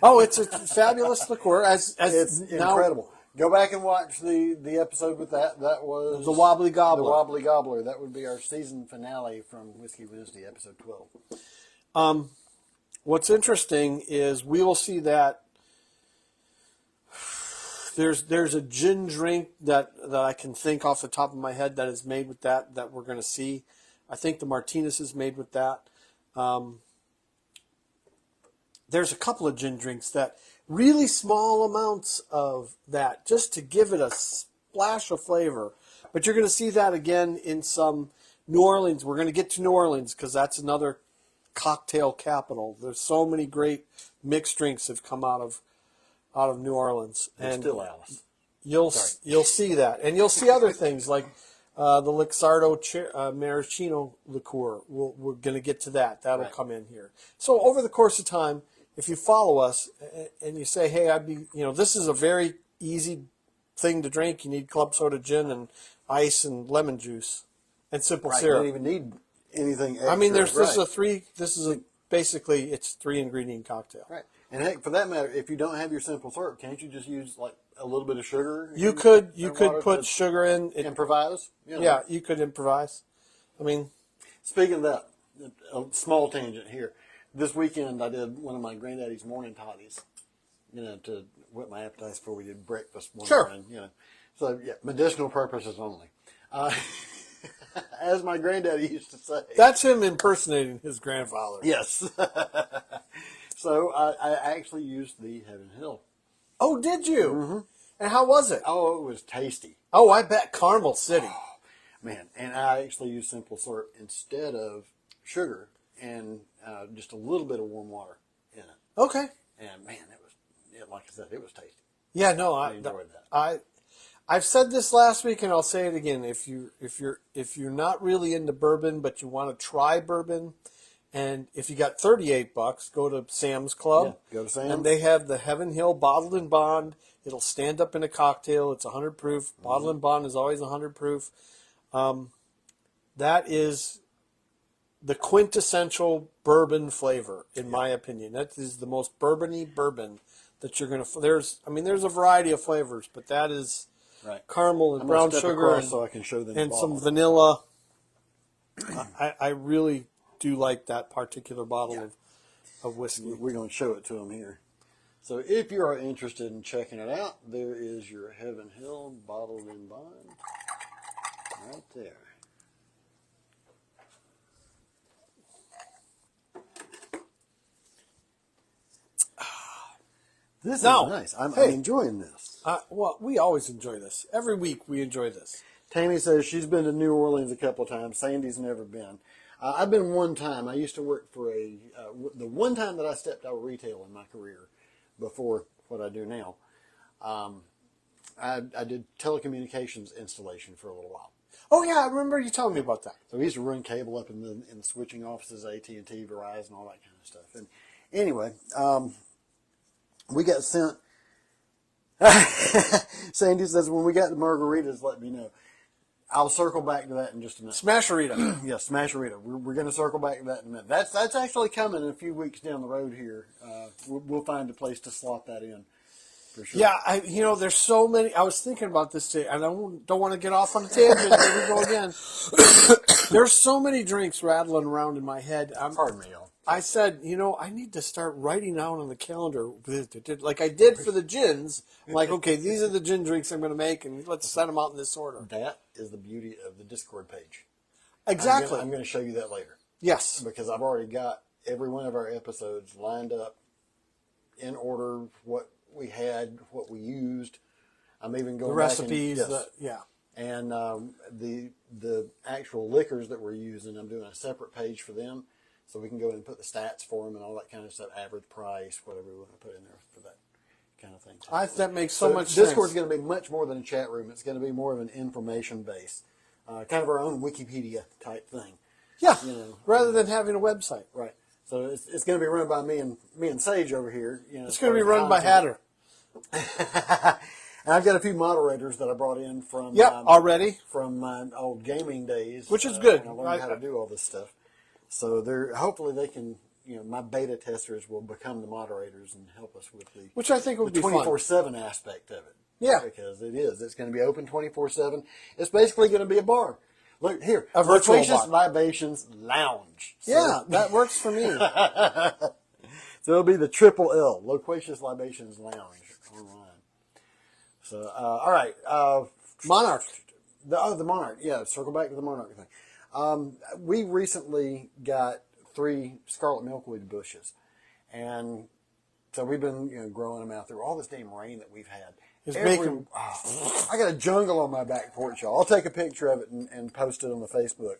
Oh, it's a fabulous liqueur. It's incredible. Go back and watch the episode with that. That was the Wobbly Gobbler. The Wobbly Gobbler. That would be our season finale from Whiskey Wednesday, episode 12. What's interesting is we will see that there's a gin drink that I can think off the top of my head that is made with that we're going to see. I think the Martinez is made with that. There's a couple of gin drinks that really small amounts of that just to give it a splash of flavor. But you're going to see that again in some New Orleans. We're going to get to New Orleans because that's another cocktail capital. There's so many great mixed drinks have come out of New Orleans. And still Alice. You'll see that. And you'll see other things like the Luxardo Maraschino liqueur. We're going to get to that. That'll come in here. So over the course of time, if you follow us and you say, hey, this is a very easy thing to drink. You need club soda gin and ice and lemon juice and simple syrup. You don't even need anything extra. I mean, basically it's 3-ingredient cocktail. Right. And heck, for that matter, if you don't have your simple syrup, can't you just use like a little bit of sugar? You could put sugar in. Improvise? Yeah, you could improvise. I mean, speaking of that, a small tangent here. This weekend I did one of my granddaddy's morning toddies, to whet my appetite before we did breakfast one morning. So yeah, medicinal purposes only. As my granddaddy used to say. That's him impersonating his grandfather. Yes. So I actually used the Heaven Hill. Oh, did you? Mm-hmm. And how was it? Oh, it was tasty. Oh, I bet Carmel City. Oh, man, and I actually used simple syrup instead of sugar and just a little bit of warm water in it. Okay. And man, like I said, it was tasty. Yeah, no, I enjoyed that. I've said this last week, and I'll say it again. If you're not really into bourbon, but you want to try bourbon, and if you got $38, go to Sam's Club. Yeah, go to Sam's. And they have the Heaven Hill Bottled and Bond. It'll stand up in a cocktail. It's 100 proof. Mm-hmm. Bottled and Bond is always 100 proof. That is the quintessential bourbon flavor, in my opinion. That is the most bourbony bourbon that you're going to. There's a variety of flavors, but that is caramel and brown sugar and, so I can show them and some vanilla. I really do like that particular bottle of whiskey. We're going to show it to them here. So if you are interested in checking it out, there is your Heaven Hill Bottled and Bond right there. This is nice. I'm enjoying this. Well, we always enjoy this. Every week we enjoy this. Tammy says she's been to New Orleans a couple of times. Sandy's never been. I've been one time. I used to work for the one time that I stepped out of retail in my career before what I do now. I did telecommunications installation for a little while. Oh yeah, I remember you telling me about that. So we used to run cable up in the switching offices, AT&T, Verizon, all that kind of stuff. And anyway, we got sent. Sandy says when we got the margaritas, let me know. I'll circle back to that in just a minute. Smasherita. Yeah, Smasherita. We're going to circle back to that in a minute. That's actually coming in a few weeks down the road here. We'll find a place to slot that in for sure. Yeah, there's so many. I was thinking about this today, and I don't want to get off on a tangent. Here we go again. There's so many drinks rattling around in my head. Pardon me, y'all. I said, I need to start writing down on the calendar, like I did for the gins. I'm like, okay, these are the gin drinks I'm going to make, and let's set them out in this order. That is the beauty of the Discord page. Exactly. I'm going to show you that later. Yes. Because I've already got every one of our episodes lined up in order, what we had, what we used. I'm even going the back recipes. And the actual liquors that we're using, I'm doing a separate page for them. So we can go in and put the stats for them and all that kind of stuff, average price, whatever we want to put in there for that kind of thing. That makes so much sense. Discord's going to be much more than a chat room. It's going to be more of an information base, kind of our own Wikipedia type thing. Yeah, rather than having a website. Right. So it's going to be run by me and Sage over here. It's going to be run by Hatter. And I've got a few moderators that I brought in from already from my old gaming days, which is good. I learned how to do all this stuff. So they're hopefully they can. My beta testers will become the moderators and help us with which I think would be 24/7 aspect of it. Yeah, because it is. It's going to be open 24/7. It's basically going to be a bar. Look here, a virtual Loquacious bar. Libations Lounge. So, Yeah, that works for me. So it'll be the triple L, Loquacious Libations Lounge online. So all right, Monarch. the Monarch. Yeah, circle back to the Monarch thing. We recently got 3 scarlet milkweed bushes, and so we've been growing them out there. All this damn rain that we've had. I got a jungle on my back porch, y'all. I'll take a picture of it and post it on the Facebook.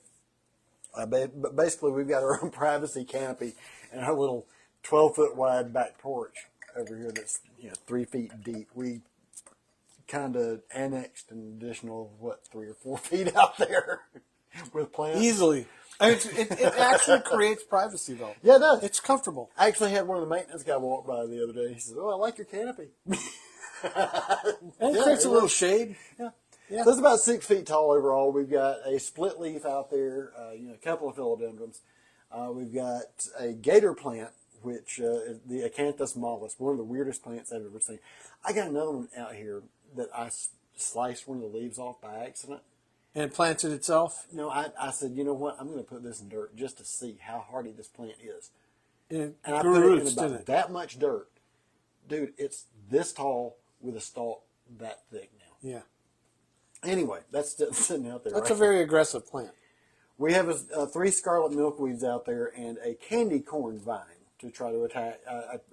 But basically, we've got our own privacy canopy and our little 12-foot wide back porch over here that's 3 feet deep. We kind of annexed an additional 3 or 4 feet out there with plants Easily. I mean, it actually creates privacy, though. Yeah, it does. It's comfortable. I actually had one of the maintenance guys walk by the other day. He says, "Oh, I like your canopy." And it creates a little shade. Yeah. So it's about 6 feet tall overall. We've got a split leaf out there, a couple of philodendrons. We've got a gator plant, which is the Acanthus mollis, one of the weirdest plants I've ever seen. I got another one out here that I sliced one of the leaves off by accident. And it planted itself? No, I said, you know what? I'm going to put this in dirt just to see how hardy this plant is. And I put it in about that much dirt. Dude, it's this tall with a stalk that thick now. Yeah. Anyway, that's still sitting out there. That's a very aggressive plant. We have 3 scarlet milkweeds out there and a candy corn vine to try to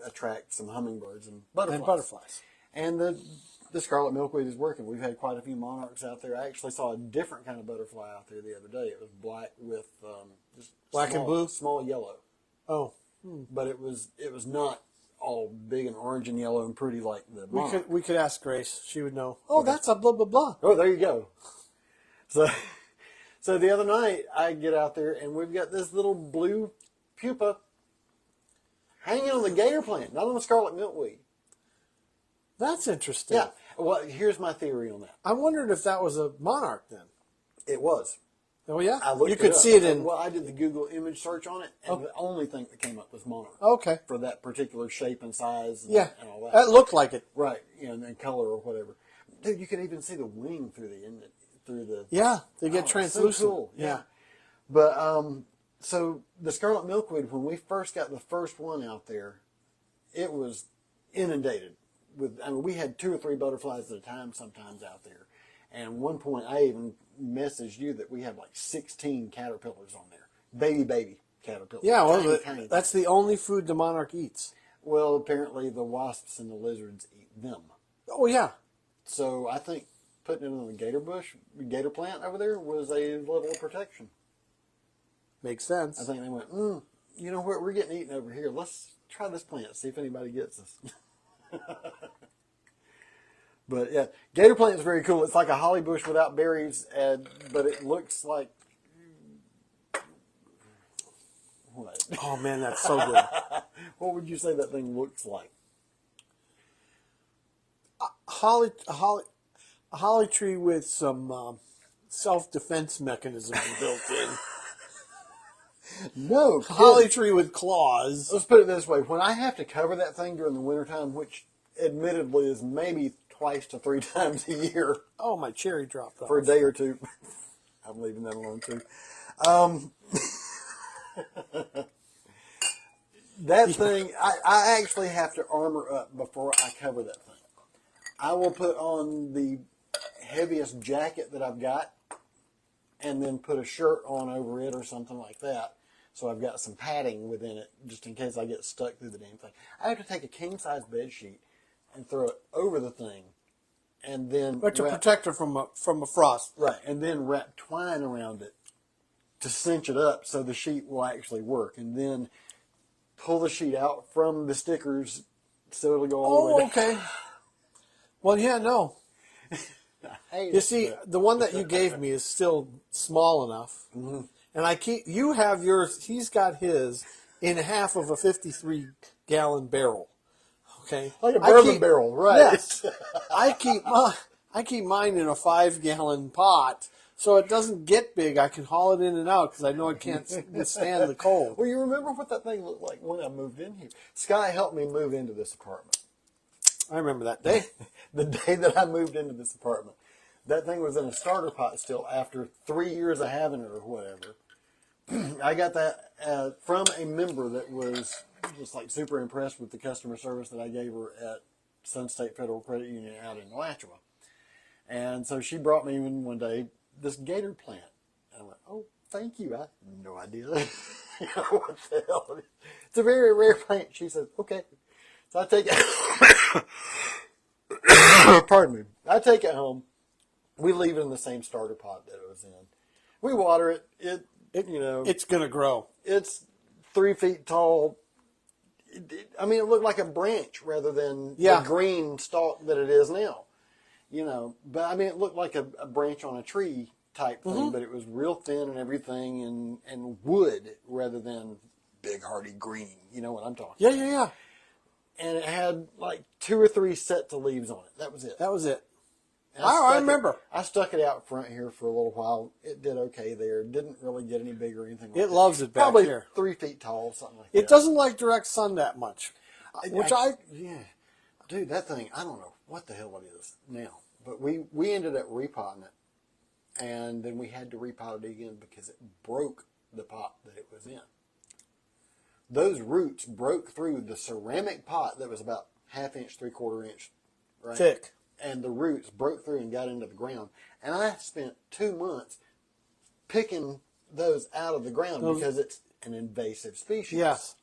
attract some hummingbirds and butterflies. And the scarlet milkweed is working. We've had quite a few monarchs out there. I actually saw a different kind of butterfly out there the other day. It was black with just and blue, small yellow. Oh, but it was not all big and orange and yellow and pretty like the monarch. We could ask Grace. She would know. Oh, that's a blah blah blah. Oh, there you go. So the other night I get out there and we've got this little blue pupa hanging on the gator plant, not on the scarlet milkweed. That's interesting. Yeah. Well, here's my theory on that. I wondered if that was a monarch then. It was. Oh, yeah? You could see it in... Well, I did the Google image search on it, and the only thing that came up was monarch. Okay. For that particular shape and size and all that. That looked like it. Right. And color or whatever. Dude, you can even see the wing through the... Yeah, they get translucent. So cool. Yeah. But, so the scarlet milkweed, when we first got the first one out there, it was inundated with... I mean, we had 2 or 3 butterflies at a time sometimes out there. And at one point, I even messaged you that we have like 16 caterpillars on there. Baby caterpillars. Yeah, well, tiny. That's the only food the monarch eats. Well, apparently the wasps and the lizards eat them. Oh, yeah. So I think putting it on the gator plant over there was a level of protection. Makes sense. I think they went, you know what, we're getting eaten over here. Let's try this plant, see if anybody gets us. But yeah, gator plant is very cool. It's like a holly bush without berries, but it looks like what? Oh man, that's so good. What would you say that thing looks like? A holly tree with some self-defense mechanism built in. No, holly tree with claws. Let's put it this way: when I have to cover that thing during the wintertime, which admittedly is maybe twice to 3 times a year. Oh, my cherry dropped off. For a day or two. I'm leaving that alone too. That thing, I actually have to armor up before I cover that thing. I will put on the heaviest jacket that I've got and then put a shirt on over it or something like that. So I've got some padding within it just in case I get stuck through the damn thing. I have to take a king-size bed sheet and throw it over the thing, and then to protect her from a frost. Right, and then wrap twine around it to cinch it up so the sheet will actually work, and then pull the sheet out from the stickers so it'll go all the way down. Okay. Well, yeah, no. You see, the one that you gave me is still small enough, and you have yours. He's got his in half of a 53-gallon barrel. Okay, Like a bourbon barrel, right? Yes, I keep mine in a 5-gallon pot, so it doesn't get big. I can haul it in and out because I know it can't withstand the cold. Well, you remember what that thing looked like when I moved in here? Sky helped me move into this apartment. I remember that day. The day that I moved into this apartment. That thing was in a starter pot still after 3 years of having it or whatever. I got that from a member that was just like super impressed with the customer service that I gave her at Sun State Federal Credit Union out in Alachua. And so she brought me in one day this gator plant. And I went, oh, thank you. I had no idea what the hell it is. It's a very rare plant. She said, okay. So I take it. Pardon me. I take it home. We leave it in the same starter pot that it was in. We water it. It's gonna grow. It's 3 feet tall. It looked like a branch rather than the green stalk that it is now. But it looked like a branch on a tree type thing, but it was real thin and everything, and wood rather than big hardy green. You know what I'm talking about? Yeah. And it had like 2 or 3 sets of leaves on it. That was it. I remember. I stuck it out front here for a little while. It did okay there. Didn't really get any bigger or anything like that. It loves it back Probably here. 3 feet tall, something like that. It doesn't like direct sun that much. Yeah. Dude, that thing, I don't know what the hell it is now. But we ended up repotting it. And then we had to repot it again because it broke the pot that it was in. Those roots broke through the ceramic pot that was about 1/2 inch, 3/4 inch, right? Thick. And the roots broke through and got into the ground. And I spent 2 months picking those out of the ground because it's an invasive species. Yes.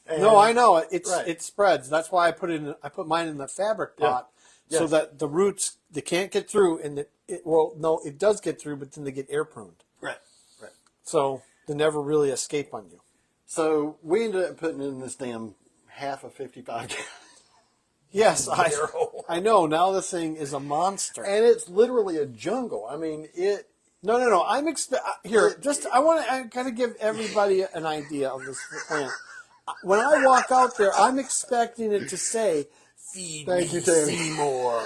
No, I know it spreads. That's why I put mine in the fabric pot so that the roots they can't get through, and it does get through, but then they get air pruned. Right. So they never really escape on you. So we ended up putting in this damn half of 55 gallons. Yes, I know. Now the thing is a monster, and it's literally a jungle. No. I got to give everybody an idea of this plant. When I walk out there, I'm expecting it to say, "Feed me, Seymour.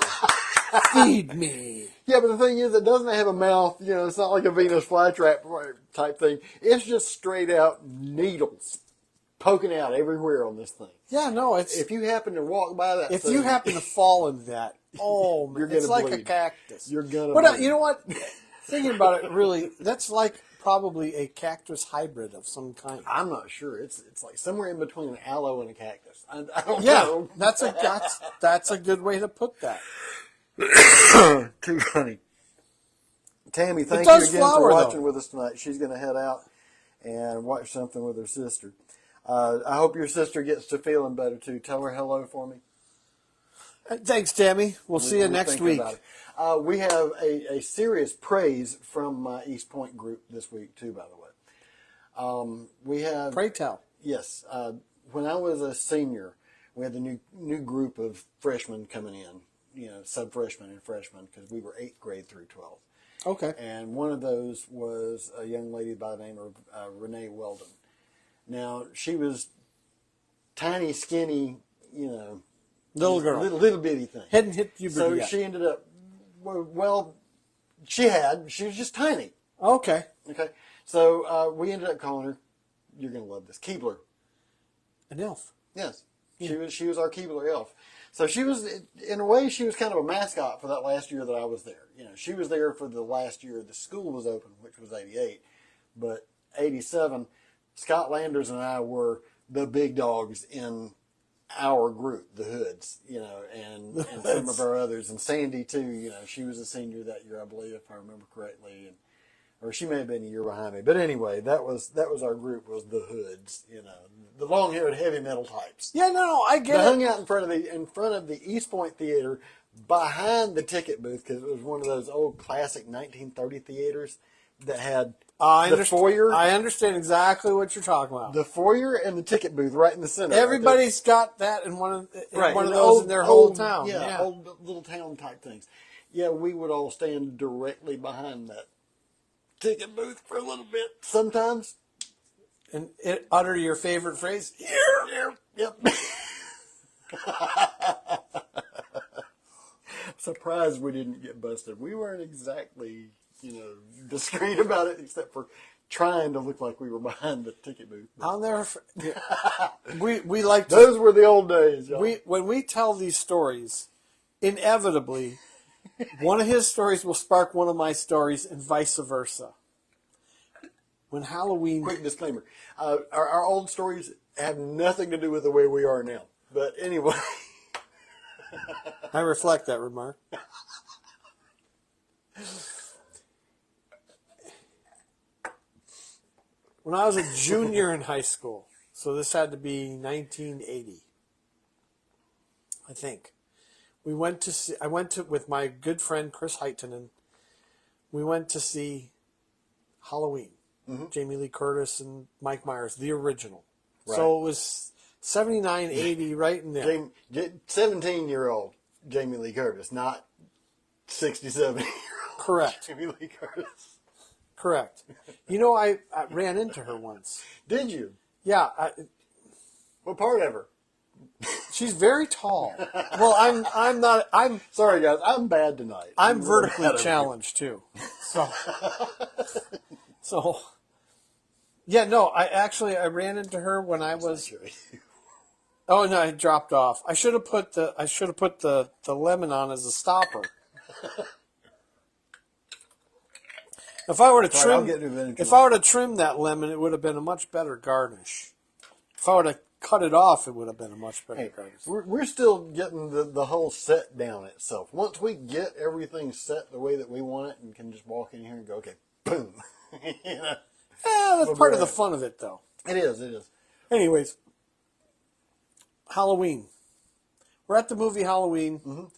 Feed me." Yeah, but the thing is, it doesn't have a mouth. It's not like a Venus flytrap type thing. It's just straight out needles poking out everywhere on this thing. Yeah, no, if you happen to walk by that, if you happen to fall into that, oh man, it's like a cactus. You're gonna. But you know what? Thinking about it, really, that's like probably a cactus hybrid of some kind. I'm not sure. It's like somewhere in between an aloe and a cactus. I don't know. That's a good way to put that. Too funny. Tammy, thank you again for watching with us tonight. She's going to head out and watch something with her sister. I hope your sister gets to feeling better too. Tell her hello for me. Thanks, Tammy. We'll see you next week. We have a serious praise from my East Point group this week too, by the way. We have. Pray tell. Yes. When I was a senior, we had the new group of freshmen coming in. Sub-freshmen and freshmen, because we were 8th grade through 12th. Okay. And one of those was a young lady by the name of Renee Weldon. Now, she was tiny, skinny, little girl. Little bitty thing. Hadn't hit puberty So yet. she ended up, she was just tiny. Okay. Okay. So we ended up calling her, you're going to love this, Keebler. An elf. Yes. Yeah. She was our Keebler elf. So she was, in a way, she was kind of a mascot for that last year that I was there. She was there for the last year the school was open, which was 88. But 87, Scott Landers and I were the big dogs in our group, the Hoods, and some of our others. And Sandy, too, she was a senior that year, I believe, if I remember correctly. Or she may have been a year behind me. But anyway, that was our group, was the Hoods, the long-haired heavy metal types. Yeah, no, I get it. They hung out in front of the East Point Theater behind the ticket booth, because it was one of those old classic 1930 theaters that had the foyer. I understand exactly what you're talking about. The foyer and the ticket booth right in the center. Everybody's got that in one of those in their whole town. Yeah, old little town type things. Yeah, we would all stand directly behind that ticket booth for a little bit sometimes. And utter your favorite phrase, here. Yep. surprised we didn't get busted. We weren't exactly, discreet about it, except for trying to look like we were behind the ticket booth. I'll never. We like to, those were the old days, y'all. When we tell these stories, inevitably, one of his stories will spark one of my stories, and vice versa. When Halloween. Quick disclaimer: our old stories have nothing to do with the way we are now. But anyway, I reflect that remark. When I was a junior in high school, so this had to be 1980, I think. I went with my good friend Chris Heitinen. We went to see Halloween. Mm-hmm. Jamie Lee Curtis and Mike Myers, the original. Right. So it was 79, 80, right in there. 17-year-old Jamie Lee Curtis, not 67-year-old Correct. Jamie Lee Curtis. Correct. I ran into her once. Did you? Yeah. What part of her? She's very tall. Well, I'm not. I'm sorry, guys. I'm bad tonight. I'm vertically challenged too. So. Yeah. No. I ran into her when I was. Oh no! I dropped off. I should have put the lemon on as a stopper. If I were to trim that lemon, it would have been a much better garnish. If I were to cut it off, it would have been a much better garnish. We're still getting the whole set down itself. Once we get everything set the way that we want it, and can just walk in here and go, okay, boom. That's part of the fun of it, though. It is. Anyways, Halloween. We're at the movie Halloween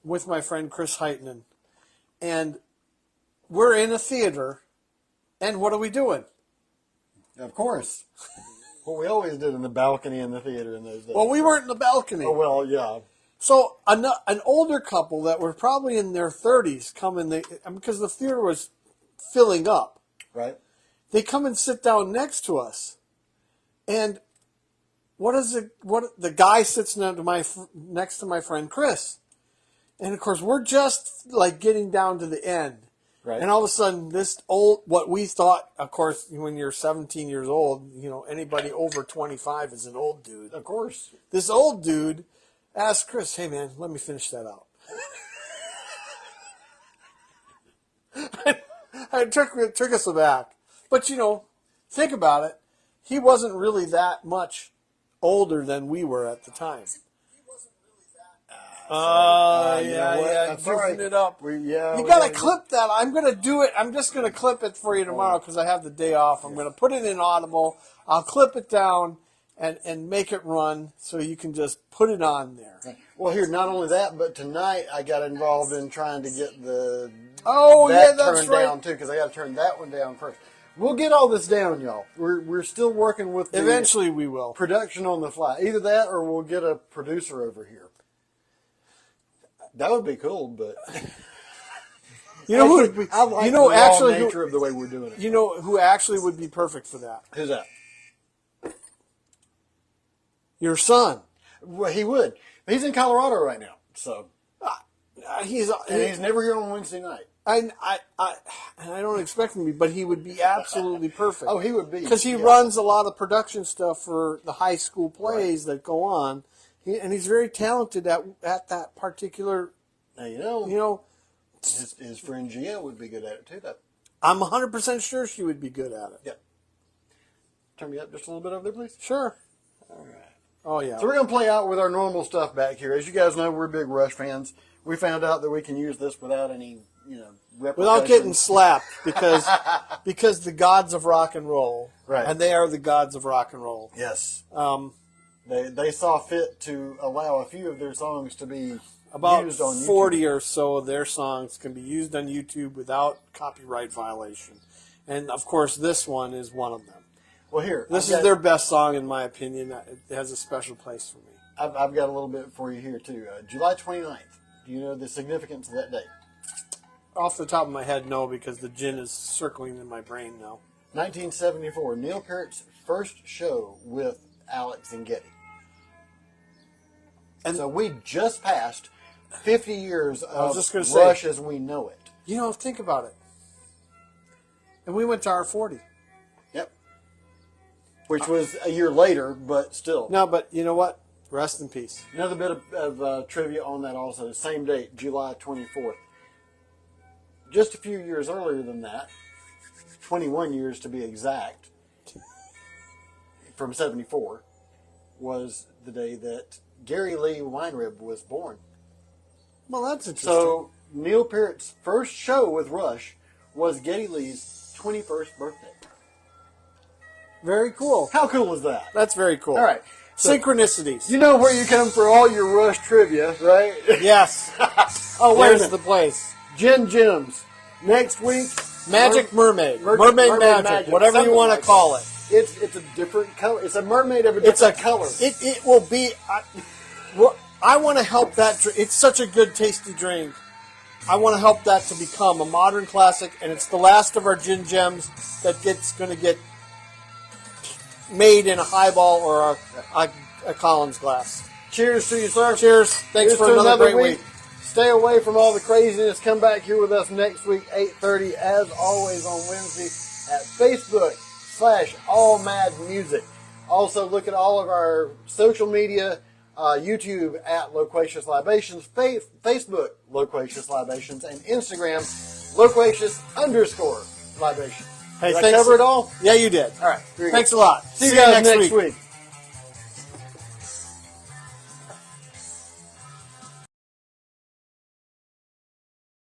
with my friend Chris Heitinen, and we're in a theater, and what are we doing? Of course. What we always did in the balcony in the theater in those days. Well, we weren't in the balcony. Oh, well, yeah. So an older couple that were probably in their 30s come in, because the theater was filling up. Right. They come and sit down next to us. And the guy sits next to my friend Chris. And, of course, we're just, getting down to the end. Right. And all of a sudden, what we thought, of course, when you're 17 years old, anybody over 25 is an old dude. Of course. This old dude asked Chris, hey, man, let me finish that out. It took us aback. But, think about it. He wasn't really that much older than we were at the time. Goofing it up. You gotta clip that. I'm gonna do it. I'm just gonna clip it for you tomorrow because I have the day off. I'm gonna put it in Audible. I'll clip it down and make it run so you can just put it on there. Well, here, not only that, but tonight I got involved in trying to get that's turned down too, because I got to turn that one down first. We'll get all this down, y'all. We're still working with eventually we will production on the fly. Either that, or we'll get a producer over here. That would be cool, but I like the raw nature of the way we're doing it. You know who actually would be perfect for that? Who's that? Your son. Well, he would. He's in Colorado right now, so he's never here on Wednesday night. I don't expect him to be, but he would be absolutely perfect. Oh, he would be, because he runs a lot of production stuff for the high school plays that go on. And he's very talented at that particular. Now, his friend Gia would be good at it too. Though I'm 100% sure she would be good at it. Yeah. Turn me up just a little bit over there, please. Sure. All right. Oh yeah. So we're gonna play out with our normal stuff back here. As you guys know, we're big Rush fans. We found out that we can use this without any, without getting slapped because the gods of rock and roll, right? And they are the gods of rock and roll. Yes. They saw fit to allow a few of their songs to be about used on YouTube. 40 or so of their songs can be used on YouTube without copyright violation, and of course this one is one of them. Well, here this is their best song in my opinion. It has a special place for me. I've got a little bit for you here too. July 29th. Do you know the significance of that date? Off the top of my head, no, because the gin is circling in my brain now. 1974, Neil Peart's first show with Alex and Getty. And so we just passed 50 years of just gonna Rush say, as we know it. You know, think about it. And we went to our 40. Yep. Which was a year later, but still. No, but you know what? Rest in peace. Another bit of trivia on that also. The same date, July 24th. Just a few years earlier than that, 21 years to be exact, from 74, was the day that Gary Lee Weinrib was born. Well, that's interesting. So Neil Peart's first show with Rush was Geddy Lee's 21st birthday. Very cool. How cool was that? That's very cool. All right. So, synchronicities. you know where you come for all your Rush trivia, right? Yes. Oh, wait a There's minute. the place. Gin Gems. Next week, Magic Mermaid. Mermaid magic. Whatever you want to call it. It's a different color. It's a mermaid of a different color. It will be. I want to help that. It's such a good, tasty drink. I want to help that to become a modern classic, and it's the last of our gin gems that going to get made in a highball or a Collins glass. Cheers to you, sir. Cheers. Thanks for another great week. Stay away from all the craziness. Come back here with us next week, 8:30, as always on Wednesday at Facebook/AllMadMusic. Also, look at all of our social media, YouTube at Loquacious Libations, Facebook Loquacious Libations, and Instagram Loquacious_Libations. Hey, Did I cover it all? Yeah, you did. All right. Thanks a lot. See you guys next week.